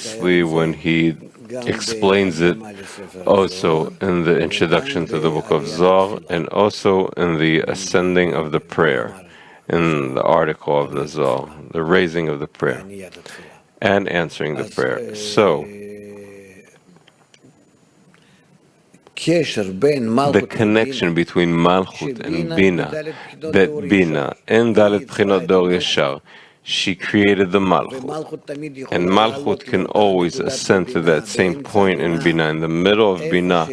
nicely when he explains it also in the introduction to the book of Zohar and also in the ascending of the prayer, in the article of the Zohar, the raising of the prayer and answering the prayer. So, the connection between Malchut and Bina, that Bina in Dalet Bchinot Dor Yashar, she created the Malchut. And Malchut can always ascend to that same point in Bina, in the middle of Bina,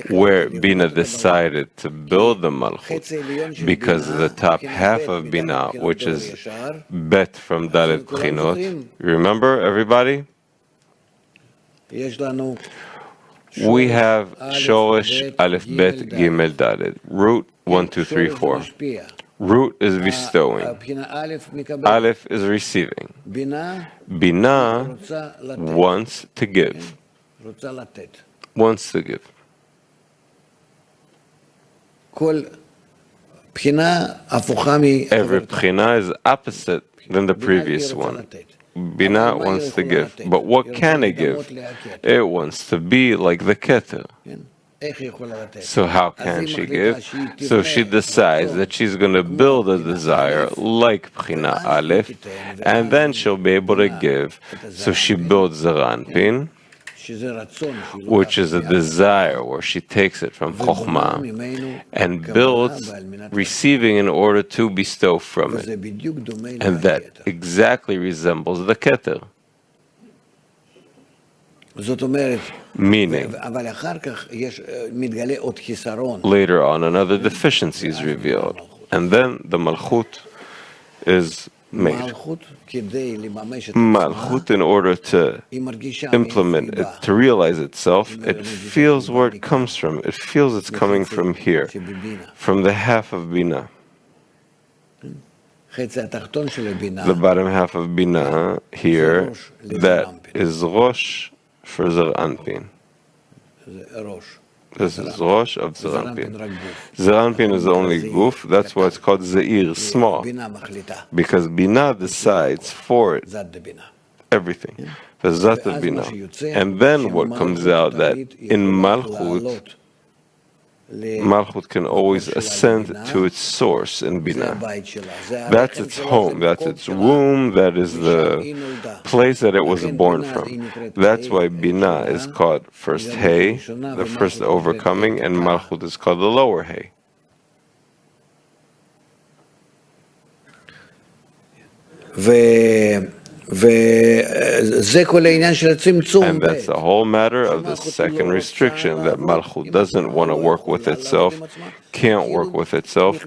where Bina decided to build the Malchut, because the top half of Bina, which is Bet from Dalet Bchinot, remember everybody? We have Shoresh Aleph Bet Gimel Dalet, root 1, 2, 3, 4. Root is bestowing. Aleph is receiving. Bina wants to give. Wants to give. Every Bchina is opposite than the previous one. Bina wants to give. But what can it give? It wants to be like the Keter. So how can she give? So she decides that she's going to build a desire like Bchina Aleph, and then she'll be able to give. So she builds Zeranpin, which is a desire where she takes it from Chokhmah and builds receiving in order to bestow from it. And that exactly resembles the Keter. Meaning, later on another deficiency is revealed, and then the Malchut is made. Malchut, in order to implement it, to realize itself, it feels where it comes from. It feels it's coming from here, from the half of Bina. The bottom half of Bina here, that is Rosh for Zeranpin. This is Rosh of Zeranpin. Zeranpin is the only goof, that's why it's called Zeir, small. Because Bina decides for it, everything. The Zat of Bina. And then what comes out that in Malchut, Malchut can always ascend to its source in Bina. That's its home, that's its womb, that is the place that it was born from. That's why Bina is called first Hay, the first overcoming, and Malchut is called the lower Hay. And that's the whole matter of the second restriction, that Malchut doesn't want to work with itself, can't work with itself,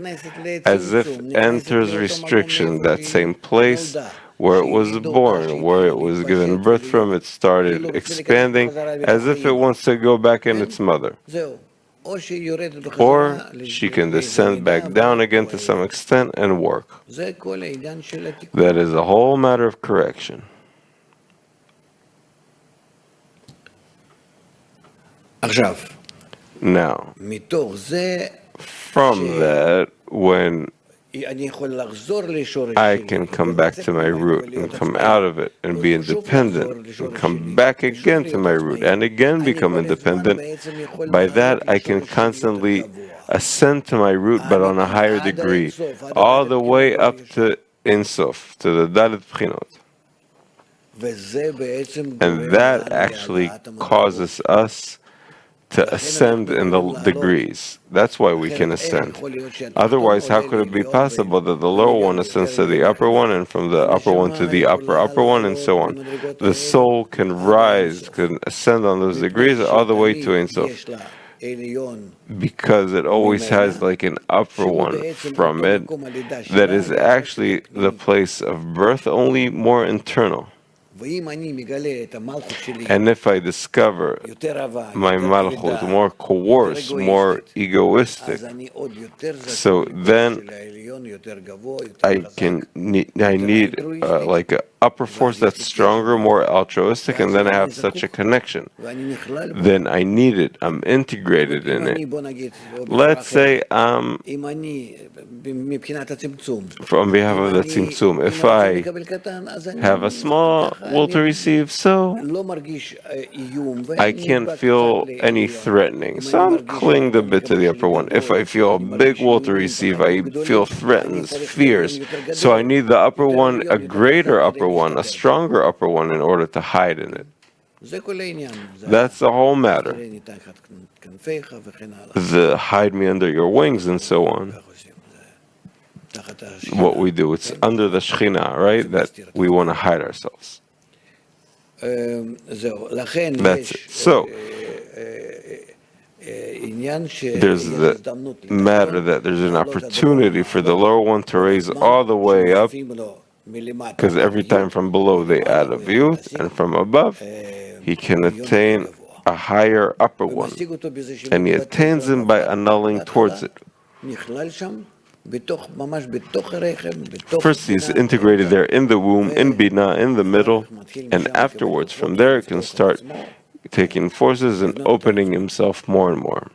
as if enters restriction, that same place where it was born, where it was given birth from, it started expanding, as if it wants to go back in its mother. Or she can descend back down again to some extent and work. That is a whole matter of correction. Now, from that, when I can come back to my root and come out of it and be independent and come back again to my root and again become independent. By that I can constantly ascend to my root, but on a higher degree, all the way up to Ein Sof, to the Dalet Bchinot. And that actually causes us to ascend in the degrees. That's why we can ascend. Otherwise, how could it be possible that the lower one ascends to the upper one, and from the upper one to the upper one, and so on? The soul can rise, can ascend on those degrees all the way to Ein Sof, because it always has like an upper one from it that is actually the place of birth, only more internal. And if I discover my Malchut more coerced, more egoistic, so then I need like upper force that's stronger, more altruistic, and then I have such a connection. Then I need it. I'm integrated in it. Let's say on behalf of the Tzimtzum, if I have a small will to receive, so I can't feel any threatening. So I'm clinging a bit to the upper one. If I feel a big will to receive, I feel threatened, fears. So I need the upper one, a greater upper one, a stronger upper one in order to hide in it. That's the whole matter. The hide me under your wings and so on. What we do, it's under the Shekhinah, right? That we want to hide ourselves. That's it. So, there's the matter that there's an opportunity for the lower one to raise all the way up, because every time from below they add a view, and from above he can attain a higher upper one, and he attains him by annulling towards it. First he's integrated there in the womb, in Binah, in the middle, and afterwards from there he can start taking forces and opening himself more and more.